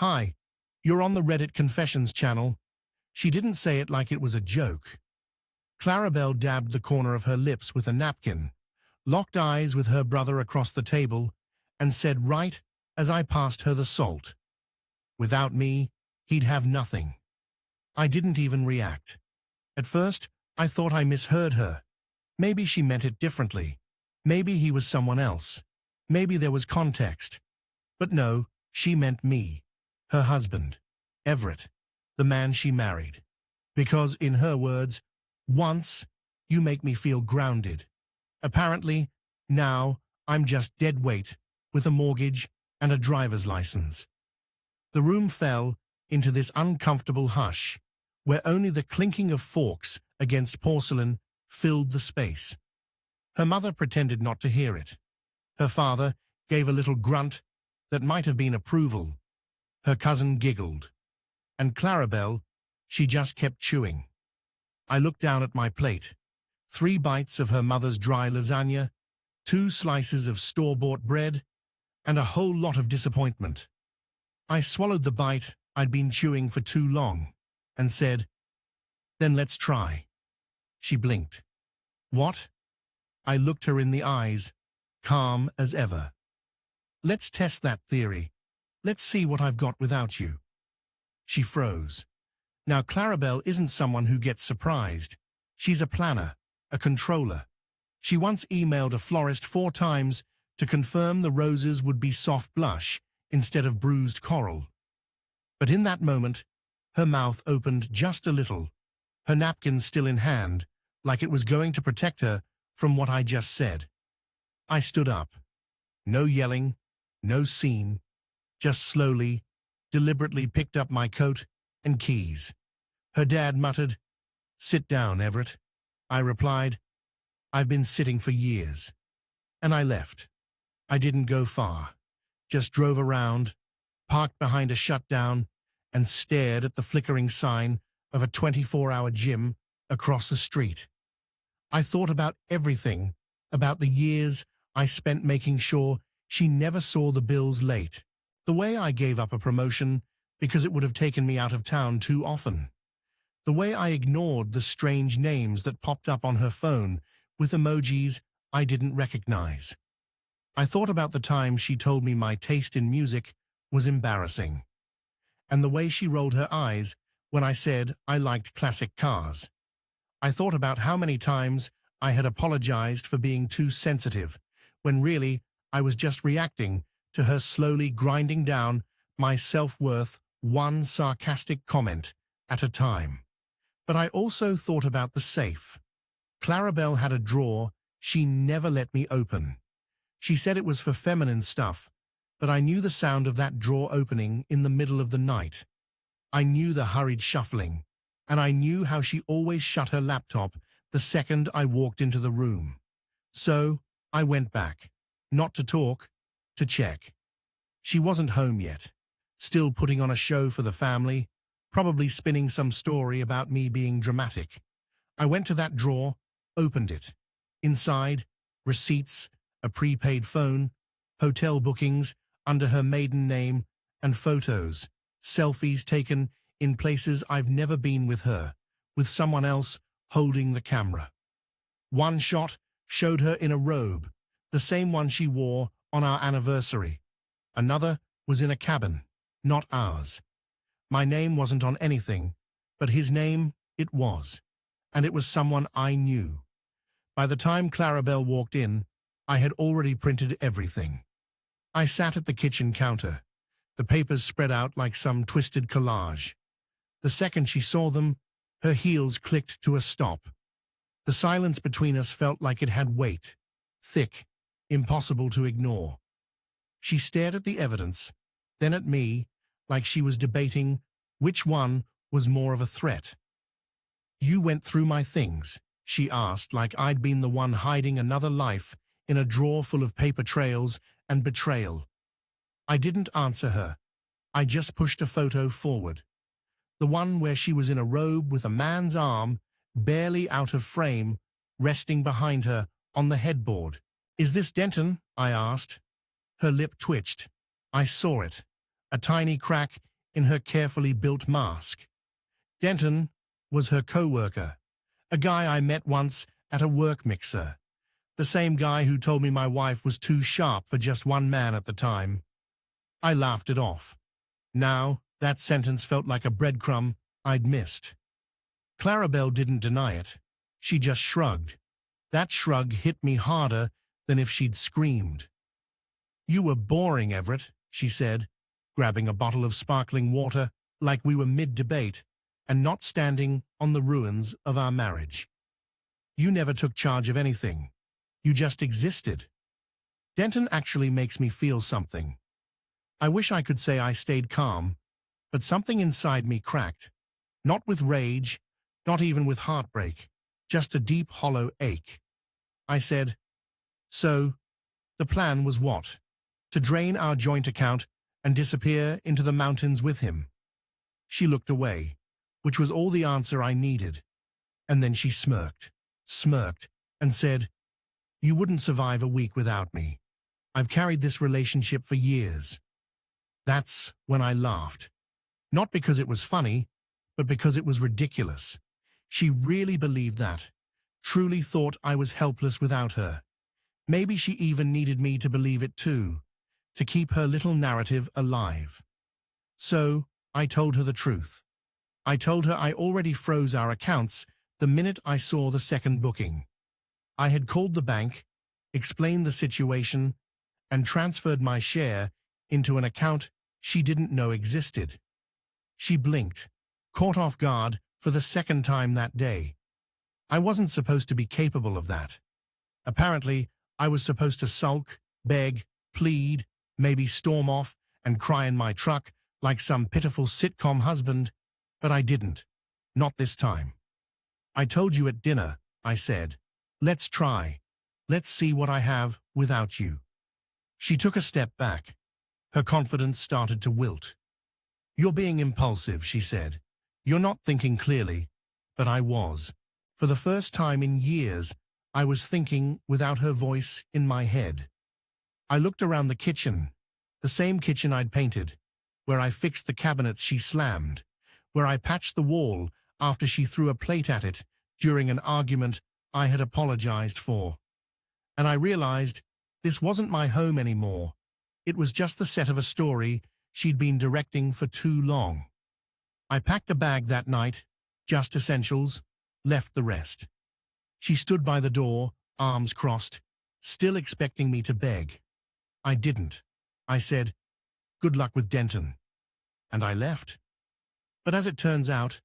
Hi, you're on the Reddit Confessions channel. She didn't say it like it was a joke. Clarabelle dabbed the corner of her lips with a napkin, locked eyes with her brother across the table, and said right as I passed her the salt. Without me, he'd have nothing. I didn't even react. At first, I thought I misheard her. Maybe she meant it differently. Maybe he was someone else. Maybe there was context. But no, she meant me, her husband, Everett, the man she married. Because, in her words, once, you make me feel grounded. Apparently, now, I'm just dead weight, with a mortgage and a driver's license. The room fell into this uncomfortable hush, where only the clinking of forks against porcelain filled the space. Her mother pretended not to hear it. Her father gave a little grunt that might have been approval. Her cousin giggled. And Clarabelle, she just kept chewing. I looked down at my plate. 3 bites of her mother's dry lasagna, 2 slices of store-bought bread, and a whole lot of disappointment. I swallowed the bite I'd been chewing for too long and said, "Then let's try." She blinked. "What?" I looked her in the eyes, calm as ever. "Let's test that theory. Let's see what I've got without you." She froze. Now, Clarabelle isn't someone who gets surprised. She's a planner, a controller. She once emailed a florist 4 times to confirm the roses would be soft blush instead of bruised coral. But in that moment, her mouth opened just a little, her napkin still in hand, like it was going to protect her from what I just said. I stood up. No yelling, no scene, just slowly, deliberately picked up my coat and keys. Her dad muttered, "Sit down, Everett." I replied, "I've been sitting for years." And I left. I didn't go far, just drove around, parked behind a shutdown, and stared at the flickering sign of a 24-hour gym across the street. I thought about everything, about the years I spent making sure she never saw the bills late, the way I gave up a promotion because it would have taken me out of town too often, the way I ignored the strange names that popped up on her phone with emojis I didn't recognize. I thought about the time she told me my taste in music was embarrassing, and the way she rolled her eyes when I said I liked classic cars. I thought about how many times I had apologized for being too sensitive, when really I was just reacting to her slowly grinding down my self-worth one sarcastic comment at a time. But I also thought about the safe. Clarabelle had a drawer she never let me open. She said it was for feminine stuff, but I knew the sound of that drawer opening in the middle of the night. I knew the hurried shuffling, and I knew how she always shut her laptop the second I walked into the room. So I went back, not to talk, to check. She wasn't home yet, still putting on a show for the family, probably spinning some story about me being dramatic. I went to that drawer, opened it. Inside, receipts, a prepaid phone, hotel bookings under her maiden name, and photos, selfies taken in places I've never been with her, with someone else holding the camera. One shot showed her in a robe, the same one she wore on our anniversary. Another was in a cabin, not ours. My name wasn't on anything, but his name, it was. And it was someone I knew. By the time Clarabelle walked in, I had already printed everything. I sat at the kitchen counter, the papers spread out like some twisted collage. The second she saw them, her heels clicked to a stop. The silence between us felt like it had weight, thick, impossible to ignore. She stared at the evidence, then at me, like she was debating which one was more of a threat. "You went through my things," she asked, like I'd been the one hiding another life in a drawer full of paper trails and betrayal. I didn't answer her. I just pushed a photo forward. The one where she was in a robe with a man's arm, barely out of frame, resting behind her on the headboard. "Is this Denton?" I asked. Her lip twitched. I saw it, a tiny crack in her carefully built mask. Denton was her co-worker, a guy I met once at a work mixer, the same guy who told me my wife was too sharp for just one man at the time. I laughed it off. Now, that sentence felt like a breadcrumb I'd missed. Clarabelle didn't deny it. She just shrugged. That shrug hit me harder than if she'd screamed. "You were boring, Everett," she said, grabbing a bottle of sparkling water like we were mid-debate and not standing on the ruins of our marriage. "You never took charge of anything. You just existed." Denton actually makes me feel something. I wish I could say I stayed calm, but something inside me cracked. Not with rage, not even with heartbreak, just a deep, hollow ache. I said, "So, the plan was what? To drain our joint account and disappear into the mountains with him?" She looked away, which was all the answer I needed. And then she smirked, and said, "You wouldn't survive a week without me. I've carried this relationship for years." That's when I laughed. Not because it was funny, but because it was ridiculous. She really believed that, truly thought I was helpless without her. Maybe she even needed me to believe it too, to keep her little narrative alive. So, I told her the truth. I told her I already froze our accounts the minute I saw the second booking. I had called the bank, explained the situation, and transferred my share into an account she didn't know existed. She blinked, caught off guard for the second time that day. I wasn't supposed to be capable of that. Apparently, I was supposed to sulk, beg, plead, maybe storm off and cry in my truck like some pitiful sitcom husband, but I didn't. Not this time. "I told you at dinner," I said. "Let's try. Let's see what I have without you." She took a step back. Her confidence started to wilt. "You're being impulsive," she said. "You're not thinking clearly." But I was. For the first time in years, I was thinking without her voice in my head. I looked around the kitchen, the same kitchen I'd painted, where I fixed the cabinets she slammed, where I patched the wall after she threw a plate at it during an argument I had apologized for. And I realized this wasn't my home anymore. It was just the set of a story she'd been directing for too long. I packed a bag that night, just essentials, left the rest. She stood by the door, arms crossed, still expecting me to beg. I didn't. I said, "Good luck with Denton." And I left. But as it turns out,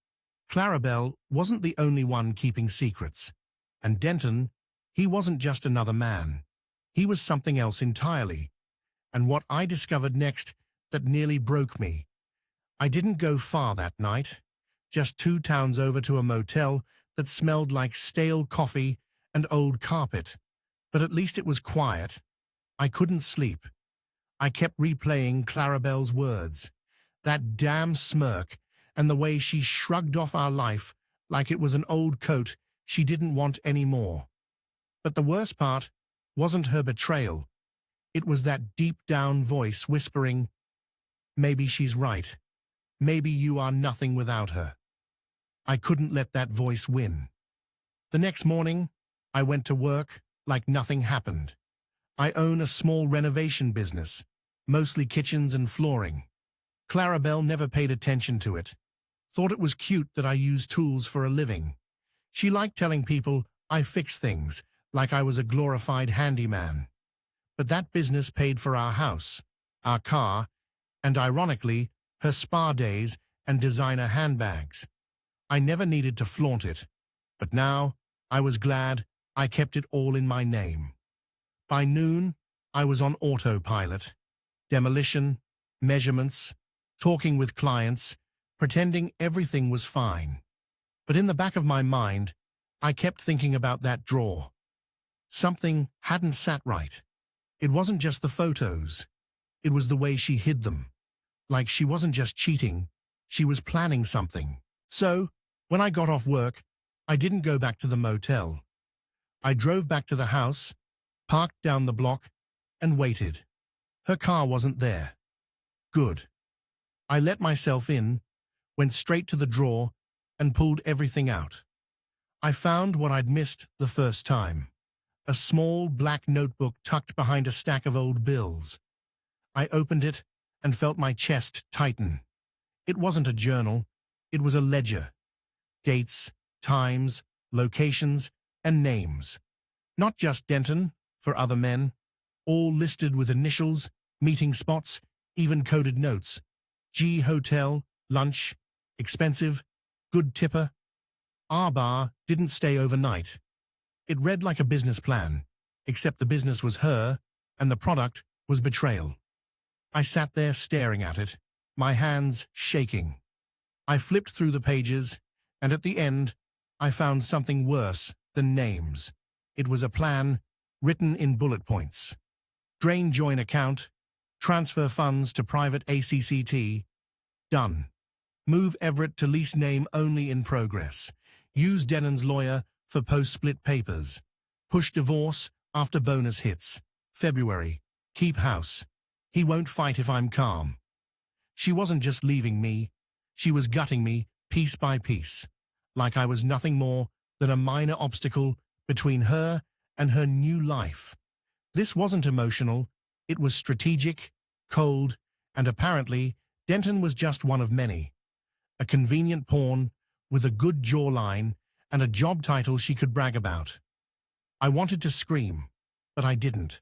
Clarabelle wasn't the only one keeping secrets. And Denton, he wasn't just another man. He was something else entirely. And what I discovered next that nearly broke me. I didn't go far that night, just 2 towns over to a motel that smelled like stale coffee and old carpet. But at least it was quiet. I couldn't sleep. I kept replaying Clarabelle's words, that damn smirk, and the way she shrugged off our life like it was an old coat she didn't want anymore. But the worst part wasn't her betrayal. It was that deep-down voice whispering, "Maybe she's right. Maybe you are nothing without her." I couldn't let that voice win. The next morning, I went to work like nothing happened. I own a small renovation business, mostly kitchens and flooring. Clarabelle never paid attention to it. Thought it was cute that I use tools for a living. She liked telling people I fix things, like I was a glorified handyman. But that business paid for our house, our car, and ironically, her spa days and designer handbags. I never needed to flaunt it, but now I was glad I kept it all in my name. By noon, I was on autopilot. Demolition, measurements, talking with clients, pretending everything was fine. But in the back of my mind, I kept thinking about that drawer. Something hadn't sat right. It wasn't just the photos. It was the way she hid them. Like she wasn't just cheating, she was planning something. So, when I got off work, I didn't go back to the motel. I drove back to the house, parked down the block, and waited. Her car wasn't there. Good. I let myself in, went straight to the drawer, and pulled everything out. I found what I'd missed the first time. A small black notebook tucked behind a stack of old bills. I opened it and felt my chest tighten. It wasn't a journal, it was a ledger. Dates, times, locations, and names. Not just Denton, for other men, all listed with initials, meeting spots, even coded notes. G Hotel, lunch, expensive, good tipper. R Bar didn't stay overnight. It read like a business plan, except the business was her, and the product was betrayal. I sat there staring at it, my hands shaking. I flipped through the pages, and at the end, I found something worse than names. It was a plan, written in bullet points. Drain joint account, transfer funds to private ACCT, done. Move Everett to lease name only in progress. Use Denton's lawyer for post-split papers. Push divorce after bonus hits. February. Keep house. He won't fight if I'm calm. She wasn't just leaving me. She was gutting me piece by piece, like I was nothing more than a minor obstacle between her and her new life. This wasn't emotional. It was strategic, cold, and apparently Denton was just one of many. A convenient pawn with a good jawline and a job title she could brag about. I wanted to scream, but I didn't.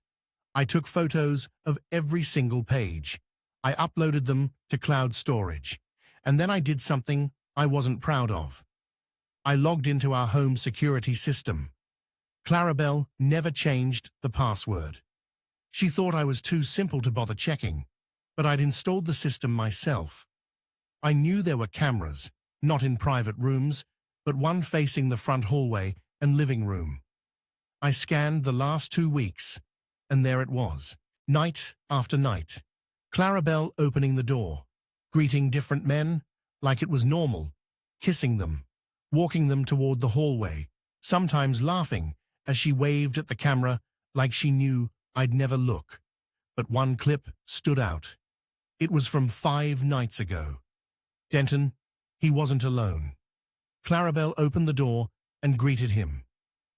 I took photos of every single page. I uploaded them to cloud storage. And then I did something I wasn't proud of. I logged into our home security system. Clarabelle never changed the password. She thought I was too simple to bother checking, but I'd installed the system myself. I knew there were cameras, not in private rooms, but one facing the front hallway and living room. I scanned the last 2 weeks, and there it was, night after night. Clarabelle opening the door, greeting different men like it was normal, kissing them, walking them toward the hallway, sometimes laughing as she waved at the camera like she knew I'd never look. But one clip stood out. It was from 5 nights ago. Denton, he wasn't alone. Clarabelle opened the door and greeted him.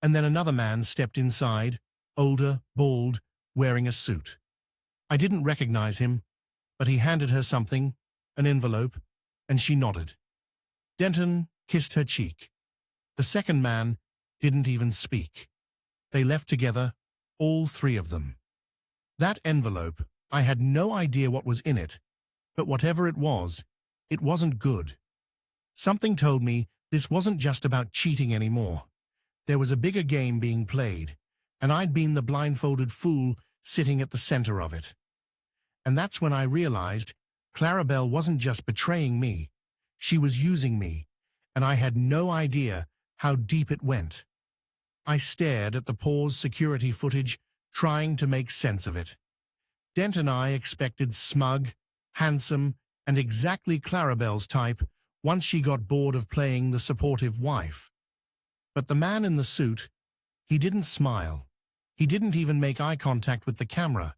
And then another man stepped inside, older, bald, wearing a suit. I didn't recognize him, but he handed her something, an envelope, and she nodded. Denton kissed her cheek. The second man didn't even speak. They left together, all 3 of them. That envelope, I had no idea what was in it, but whatever it wasn't good. Something told me this wasn't just about cheating anymore. There was a bigger game being played, and I'd been the blindfolded fool sitting at the center of it. And that's when I realized Clarabelle wasn't just betraying me, she was using me, and I had no idea how deep it went. I stared at the paused security footage, trying to make sense of it. Dent and I expected smug, handsome, and exactly Clarabelle's type once she got bored of playing the supportive wife. But the man in the suit, he didn't smile. He didn't even make eye contact with the camera.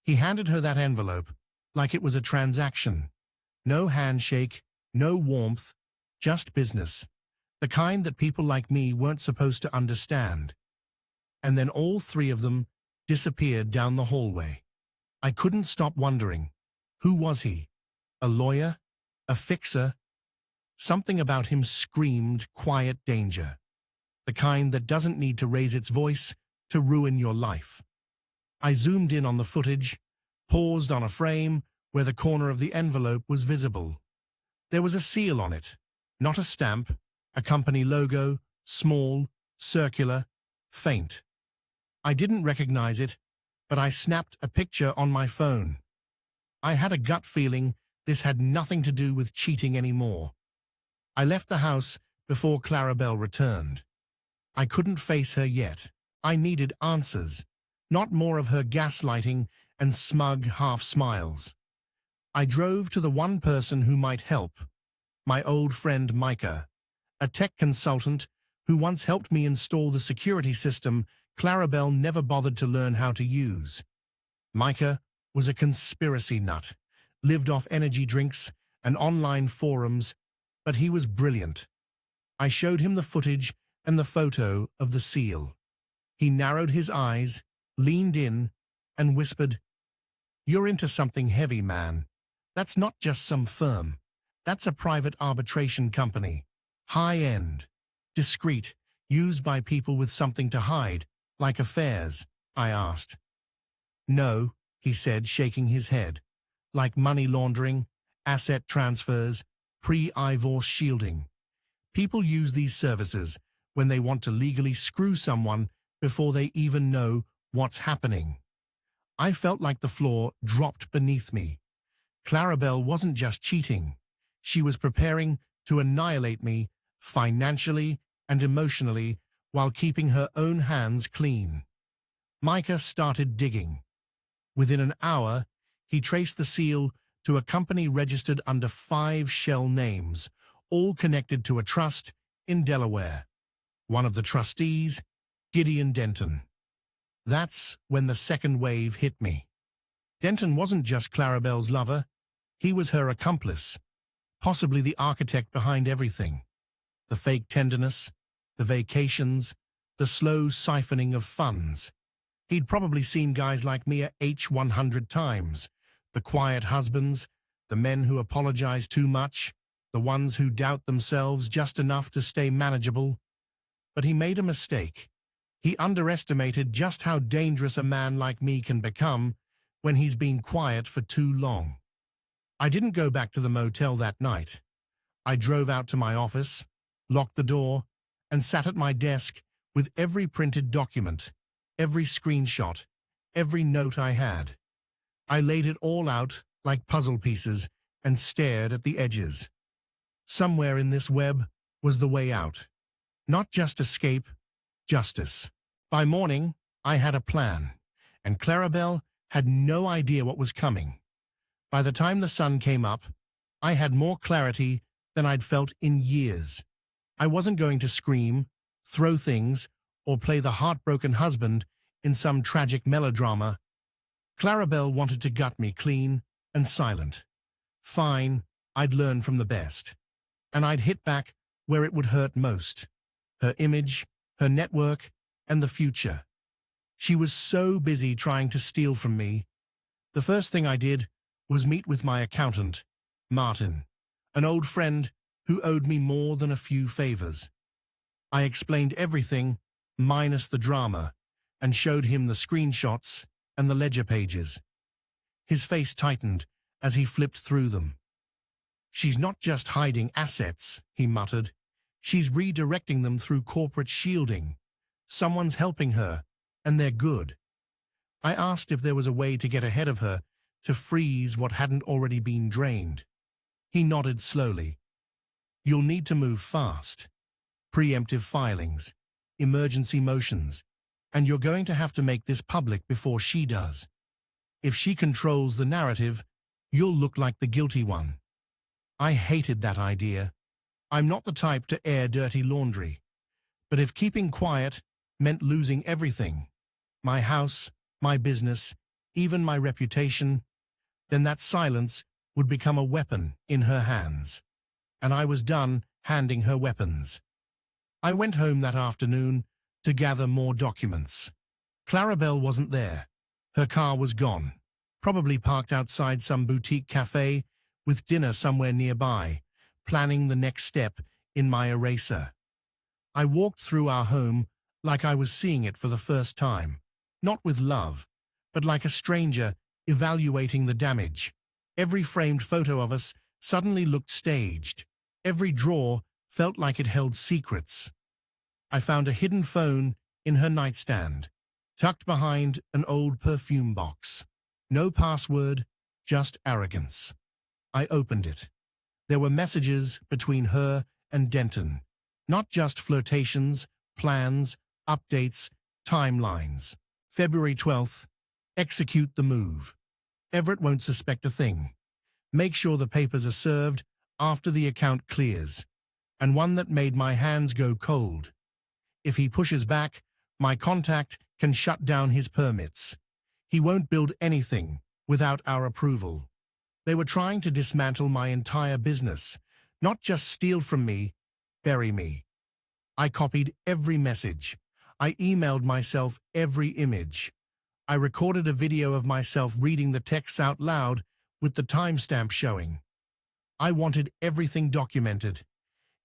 He handed her that envelope like it was a transaction. No handshake, no warmth, just business. The kind that people like me weren't supposed to understand. And then all 3 of them disappeared down the hallway. I couldn't stop wondering, who was he? A lawyer? A fixer? Something about him screamed quiet danger. The kind that doesn't need to raise its voice to ruin your life. I zoomed in on the footage, paused on a frame where the corner of the envelope was visible. There was a seal on it, not a stamp, a company logo, small, circular, faint. I didn't recognize it, but I snapped a picture on my phone. I had a gut feeling this had nothing to do with cheating anymore. I left the house before Clarabelle returned. I couldn't face her yet. I needed answers, not more of her gaslighting and smug half-smiles. I drove to the one person who might help, my old friend Micah, a tech consultant who once helped me install the security system Clarabelle never bothered to learn how to use. Micah was a conspiracy nut, lived off energy drinks and online forums, but he was brilliant. I showed him the footage and the photo of the seal. He narrowed his eyes, leaned in, and whispered, "You're into something heavy, man. That's not just some firm. That's a private arbitration company. High-end, discreet, used by people with something to hide, like affairs," I asked. "No," he said, shaking his head. "Like money laundering, asset transfers, pre-divorce shielding. People use these services when they want to legally screw someone before they even know what's happening." I felt like the floor dropped beneath me. Clarabelle wasn't just cheating. She was preparing to annihilate me financially and emotionally while keeping her own hands clean. Micah started digging. Within an hour, he traced the seal to a company registered under 5 shell names, all connected to a trust in Delaware. One of the trustees, Gideon Denton. That's when the second wave hit me. Denton wasn't just Clarabelle's lover, he was her accomplice, possibly the architect behind everything. The fake tenderness, the vacations, the slow siphoning of funds. He'd probably seen guys like Mia H 100 times, the quiet husbands, the men who apologize too much, the ones who doubt themselves just enough to stay manageable. But he made a mistake. He underestimated just how dangerous a man like me can become when he's been quiet for too long. I didn't go back to the motel that night. I drove out to my office, locked the door, and sat at my desk with every printed document, every screenshot, every note I had. I laid it all out like puzzle pieces and stared at the edges. Somewhere in this web was the way out. Not just escape, justice. By morning, I had a plan, and Clarabelle had no idea what was coming. By the time the sun came up, I had more clarity than I'd felt in years. I wasn't going to scream, throw things, or play the heartbroken husband in some tragic melodrama. Clarabelle wanted to gut me clean and silent. Fine, I'd learn from the best. And I'd hit back where it would hurt most. Her image, her network, and the future. She was so busy trying to steal from me. The first thing I did was meet with my accountant, Martin, an old friend who owed me more than a few favors. I explained everything, minus the drama, and showed him the screenshots and the ledger pages. His face tightened as he flipped through them. "She's not just hiding assets," he muttered. "She's redirecting them through corporate shielding. Someone's helping her, and they're good." I asked if there was a way to get ahead of her, to freeze what hadn't already been drained. He nodded slowly. "You'll need to move fast. Preemptive filings, emergency motions, and you're going to have to make this public before she does. If she controls the narrative, you'll look like the guilty one." I hated that idea. I'm not the type to air dirty laundry. But if keeping quiet meant losing everything, my house, my business, even my reputation, then that silence would become a weapon in her hands. And I was done handing her weapons. I went home that afternoon to gather more documents. Clarabelle wasn't there. Her car was gone, probably parked outside some boutique cafe with dinner somewhere nearby, planning the next step in my eraser. I walked through our home like I was seeing it for the first time, not with love, but like a stranger evaluating the damage. Every framed photo of us suddenly looked staged. Every drawer felt like it held secrets. I found a hidden phone in her nightstand, tucked behind an old perfume box. No password, just arrogance. I opened it. There were messages between her and Denton, not just flirtations, plans, updates, timelines. February 12th, execute the move. Everett won't suspect a thing. Make sure the papers are served after the account clears. And one that made my hands go cold. If he pushes back, my contact can shut down his permits. He won't build anything without our approval. They were trying to dismantle my entire business, not just steal from me, bury me. I copied every message. I emailed myself every image. I recorded a video of myself reading the texts out loud with the timestamp showing. I wanted everything documented.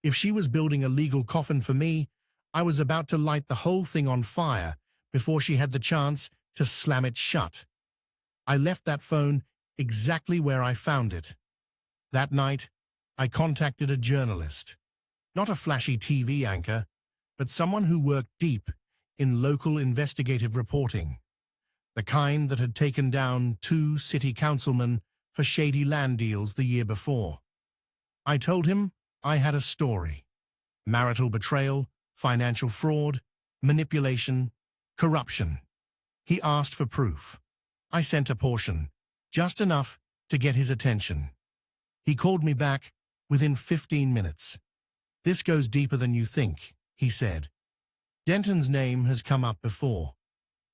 If she was building a legal coffin for me, I was about to light the whole thing on fire before she had the chance to slam it shut. I left that phone exactly where I found it. That night, I contacted a journalist. Not a flashy TV anchor, but someone who worked deep in local investigative reporting. The kind that had taken down 2 city councilmen for shady land deals the year before. I told him I had a story. Marital betrayal, financial fraud, manipulation, corruption. He asked for proof. I sent a portion, just enough to get his attention. He called me back within 15 minutes. "This goes deeper than you think," he said. "Denton's name has come up before.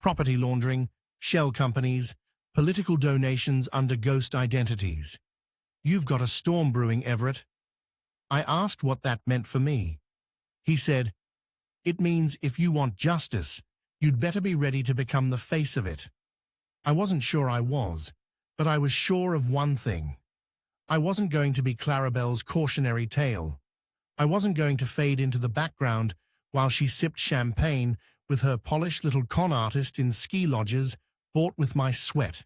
Property laundering, shell companies, political donations under ghost identities. You've got a storm brewing, Everett." I asked what that meant for me. He said, "It means if you want justice, you'd better be ready to become the face of it." I wasn't sure I was, but I was sure of one thing. I wasn't going to be Clarabelle's cautionary tale. I wasn't going to fade into the background while she sipped champagne with her polished little con artist in ski lodges bought with my sweat.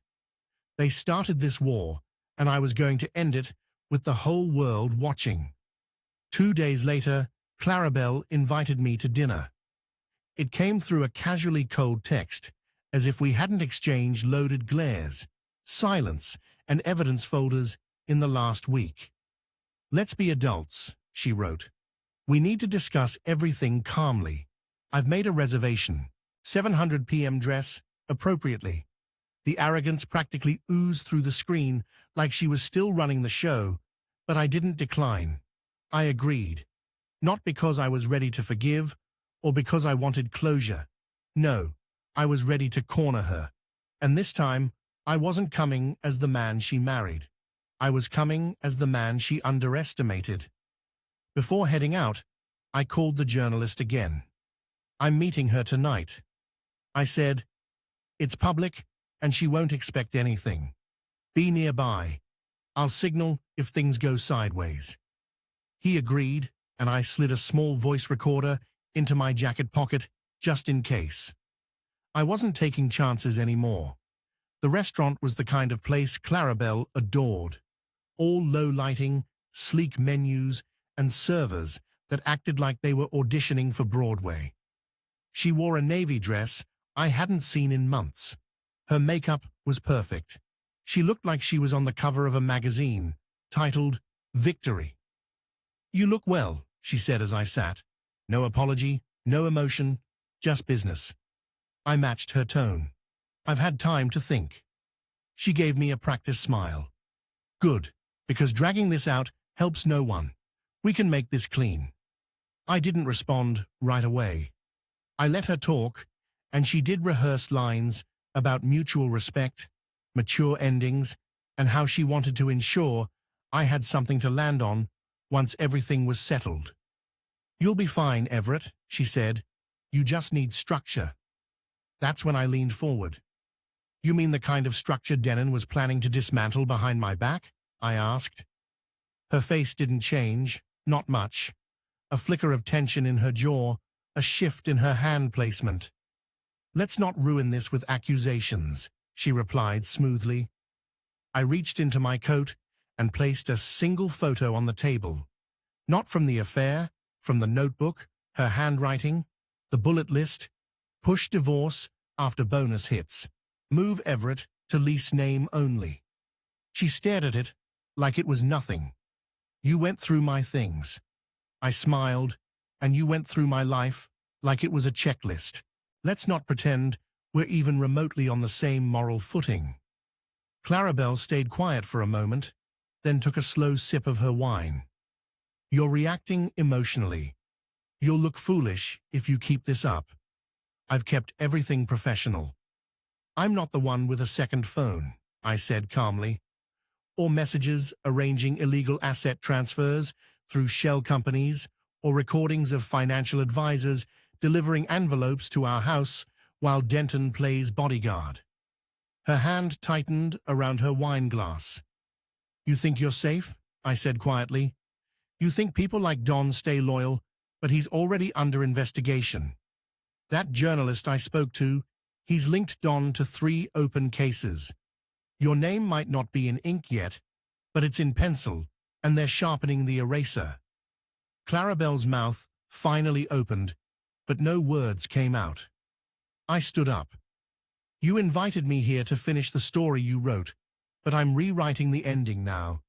They started this war, and I was going to end it with the whole world watching. 2 days later, Clarabelle invited me to dinner. It came through a casually cold text, as if we hadn't exchanged loaded glares, silence, and evidence folders in the last week. "Let's be adults," she wrote. "We need to discuss everything calmly. I've made a reservation. 7:00 p.m. dress, appropriately." The arrogance practically oozed through the screen like she was still running the show, but I didn't decline. I agreed. Not because I was ready to forgive, or because I wanted closure. No, I was ready to corner her. And this time, I wasn't coming as the man she married. I was coming as the man she underestimated. Before heading out, I called the journalist again. "I'm meeting her tonight." I said, "It's public, and she won't expect anything. Be nearby. I'll signal if things go sideways." He agreed, and I slid a small voice recorder into my jacket pocket just in case. I wasn't taking chances anymore. The restaurant was the kind of place Clarabelle adored. All low lighting, sleek menus, and servers that acted like they were auditioning for Broadway. She wore a navy dress I hadn't seen in months. Her makeup was perfect. She looked like she was on the cover of a magazine, titled Victory. "You look well," she said as I sat. No apology, no emotion, just business. I matched her tone. "I've had time to think." She gave me a practice smile. "Good, because dragging this out helps no one. We can make this clean." I didn't respond right away. I let her talk, and she did rehearse lines about mutual respect, mature endings, and how she wanted to ensure I had something to land on once everything was settled. "You'll be fine, Everett," she said. "You just need structure." That's when I leaned forward. "You mean the kind of structure Denon was planning to dismantle behind my back?" I asked. Her face didn't change, not much. A flicker of tension in her jaw, a shift in her hand placement. "Let's not ruin this with accusations," she replied smoothly. I reached into my coat and placed a single photo on the table. Not from the affair, from the notebook, her handwriting, the bullet list, push divorce after bonus hits, move Everett to lease name only. She stared at it like it was nothing. "You went through my things." I smiled, "and you went through my life like it was a checklist. Let's not pretend we're even remotely on the same moral footing." Clarabelle stayed quiet for a moment, then took a slow sip of her wine. "You're reacting emotionally. You'll look foolish if you keep this up. I've kept everything professional." "I'm not the one with a second phone," I said calmly. or messages arranging illegal asset transfers through shell companies, or recordings of financial advisors delivering envelopes to our house while Denton plays bodyguard. Her hand tightened around her wine glass. "You think you're safe?" I said quietly. "You think people like Don stay loyal, but he's already under investigation. That journalist I spoke to, he's linked Don to 3 open cases. Your name might not be in ink yet, but it's in pencil, and they're sharpening the eraser." Clarabelle's mouth finally opened, but no words came out. I stood up. "You invited me here to finish the story you wrote, but I'm rewriting the ending now."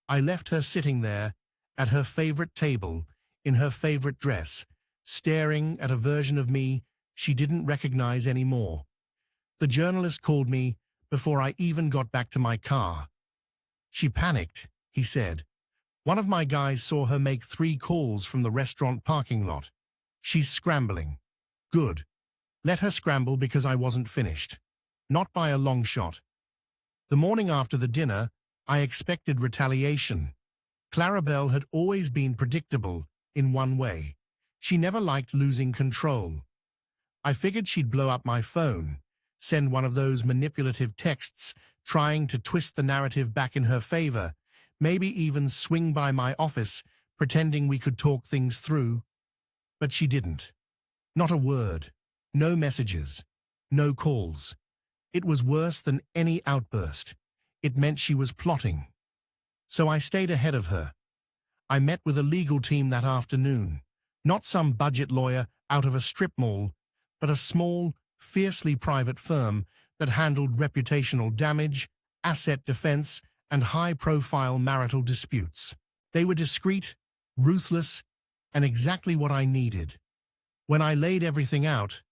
I left her sitting there, at her favorite table, in her favorite dress, staring at a version of me she didn't recognize anymore. The journalist called me before I even got back to my car. "She panicked," he said. "One of my guys saw her make 3 calls from the restaurant parking lot. She's scrambling." "Good. Let her scramble because I wasn't finished. Not by a long shot." The morning after the dinner, I expected retaliation. Clarabelle had always been predictable in one way. She never liked losing control. I figured she'd blow up my phone, send one of those manipulative texts trying to twist the narrative back in her favor, maybe even swing by my office pretending we could talk things through. But she didn't. Not a word. No messages. No calls. It was worse than any outburst. It meant she was plotting. So I stayed ahead of her. I met with a legal team that afternoon. Not some budget lawyer out of a strip mall, but a small, fiercely private firm that handled reputational damage, asset defense, and high-profile marital disputes. They were discreet, ruthless, and exactly what I needed. When I laid everything out,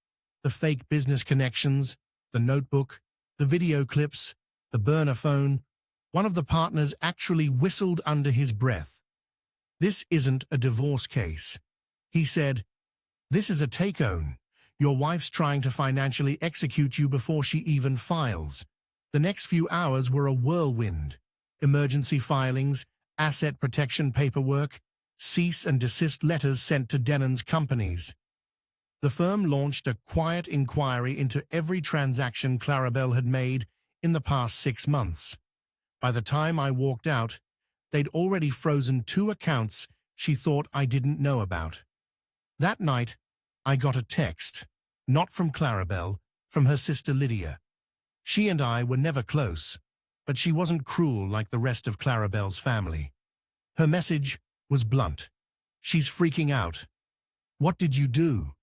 the fake business connections, the notebook, the video clips, the burner phone, one of the partners actually whistled under his breath. "This isn't a divorce case," he said. "This is a take-own. Your wife's trying to financially execute you before she even files." The next few hours were a whirlwind. Emergency filings, asset protection paperwork, cease and desist letters sent to Denton's companies. The firm launched a quiet inquiry into every transaction Clarabelle had made in the past 6 months. By the time I walked out, they'd already frozen 2 accounts she thought I didn't know about. That night, I got a text, not from Clarabelle, from her sister Lydia. She and I were never close, but she wasn't cruel like the rest of Clarabelle's family. Her message was blunt. "She's freaking out. What did you do?"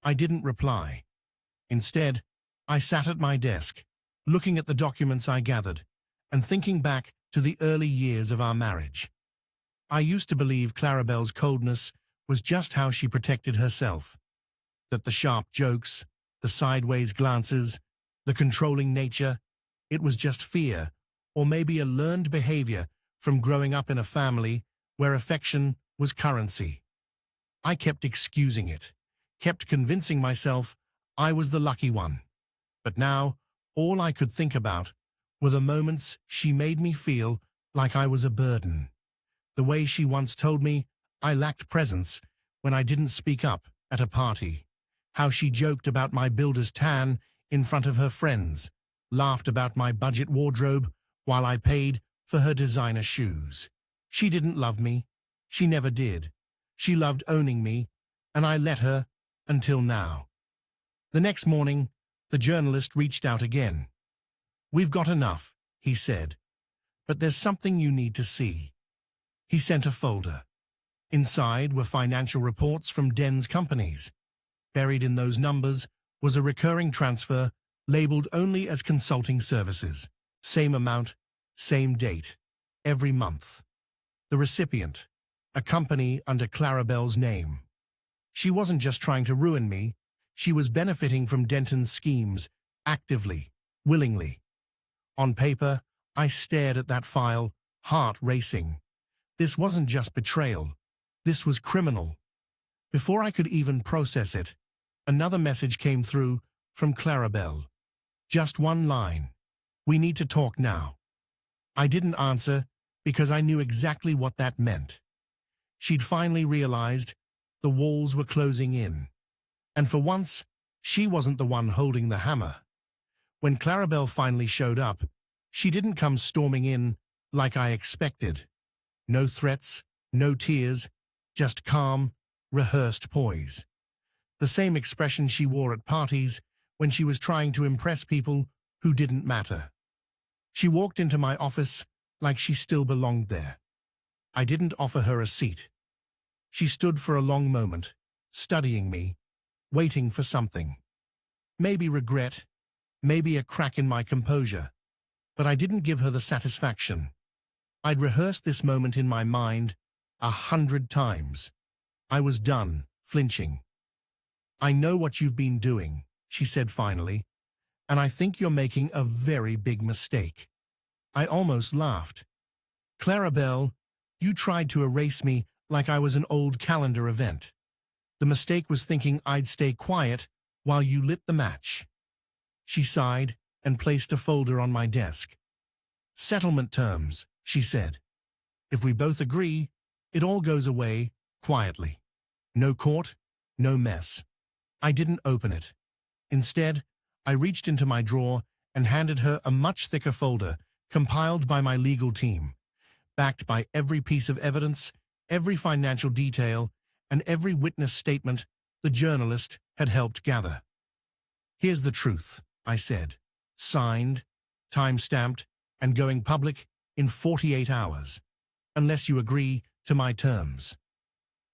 I didn't reply. Instead, I sat at my desk, looking at the documents I gathered, and thinking back to the early years of our marriage. I used to believe Clarabelle's coldness was just how she protected herself. That the sharp jokes, the sideways glances, the controlling nature, it was just fear, or maybe a learned behavior from growing up in a family where affection was currency. I kept excusing it, kept convincing myself I was the lucky one. But now, all I could think about were the moments she made me feel like I was a burden. The way she once told me I lacked presence when I didn't speak up at a party. How she joked about my builder's tan in front of her friends, laughed about my budget wardrobe while I paid for her designer shoes. She didn't love me. She never did. She loved owning me, and I let her until now. The next morning, the journalist reached out again. "We've got enough," he said, "but there's something you need to see." He sent a folder. Inside were financial reports from Den's companies. Buried in those numbers was a recurring transfer labeled only as consulting services. Same amount, same date, every month. The recipient, a company under Clarabelle's name. She wasn't just trying to ruin me, she was benefiting from Denton's schemes, actively, willingly. On paper, I stared at that file, heart racing. This wasn't just betrayal. This was criminal. Before I could even process it, another message came through from Clarabelle. Just one line. "We need to talk now." I didn't answer because I knew exactly what that meant. She'd finally realized the walls were closing in. And for once, she wasn't the one holding the hammer. When Clarabelle finally showed up, she didn't come storming in like I expected. No threats, no tears, just calm, rehearsed poise. The same expression she wore at parties when she was trying to impress people who didn't matter. She walked into my office like she still belonged there. I didn't offer her a seat. She stood for a long moment, studying me, waiting for something. Maybe regret, maybe a crack in my composure, but I didn't give her the satisfaction. I'd rehearsed this moment in my mind 100 times. I was done, flinching. "I know what you've been doing," she said finally, "and I think you're making a very big mistake." I almost laughed. "Clarabelle, you tried to erase me like I was an old calendar event. The mistake was thinking I'd stay quiet while you lit the match." She sighed and placed a folder on my desk. "Settlement terms," she said. "If we both agree, it all goes away quietly. No court, no mess." I didn't open it. Instead, I reached into my drawer and handed her a much thicker folder compiled by my legal team, backed by every piece of evidence, every financial detail, and every witness statement the journalist had helped gather. "Here's the truth," I said, "signed, time-stamped, and going public in 48 hours, unless you agree to my terms."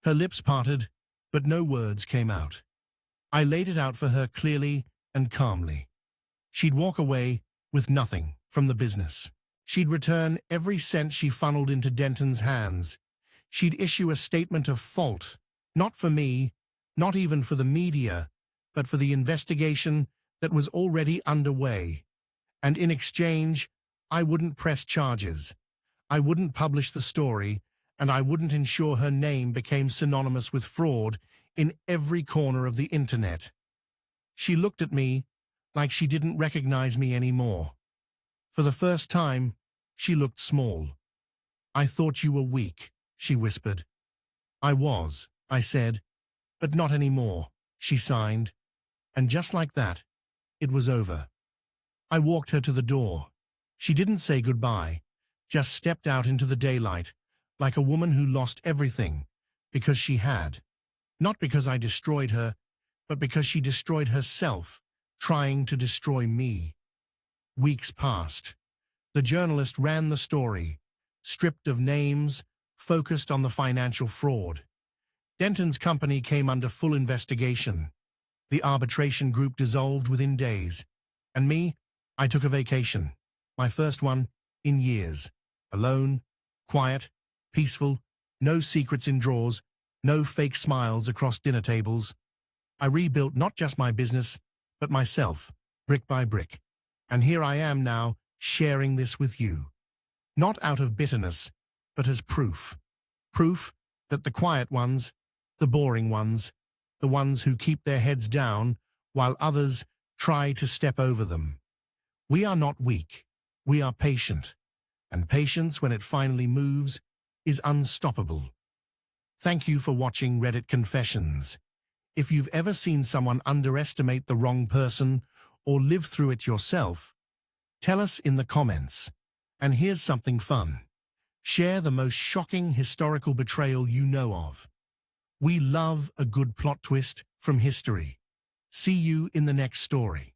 Her lips parted, but no words came out. I laid it out for her clearly and calmly. She'd walk away with nothing from the business. She'd return every cent she funneled into Denton's hands. She'd issue a statement of fault, not for me, not even for the media, but for the investigation that was already underway. And in exchange, I wouldn't press charges. I wouldn't publish the story, and I wouldn't ensure her name became synonymous with fraud in every corner of the internet. She looked at me like she didn't recognize me anymore. For the first time, she looked small. "I thought you were weak," she whispered. "I was," I said, "but not anymore," she signed. And just like that, it was over. I walked her to the door. She didn't say goodbye, just stepped out into the daylight, like a woman who lost everything, because she had. Not because I destroyed her, but because she destroyed herself, trying to destroy me. Weeks passed. The journalist ran the story, stripped of names, focused on the financial fraud. Denton's company came under full investigation. The arbitration group dissolved within days. And me, I took a vacation. My first one in years. Alone, quiet, peaceful, no secrets in drawers, no fake smiles across dinner tables. I rebuilt not just my business, but myself, brick by brick. And here I am now, sharing this with you. Not out of bitterness, but as proof. Proof that the quiet ones, the boring ones, the ones who keep their heads down while others try to step over them. We are not weak, we are patient. And patience, when it finally moves, is unstoppable. Thank you for watching Reddit Confessions. If you've ever seen someone underestimate the wrong person or live through it yourself, tell us in the comments. And here's something fun. Share the most shocking historical betrayal you know of. We love a good plot twist from history. See you in the next story.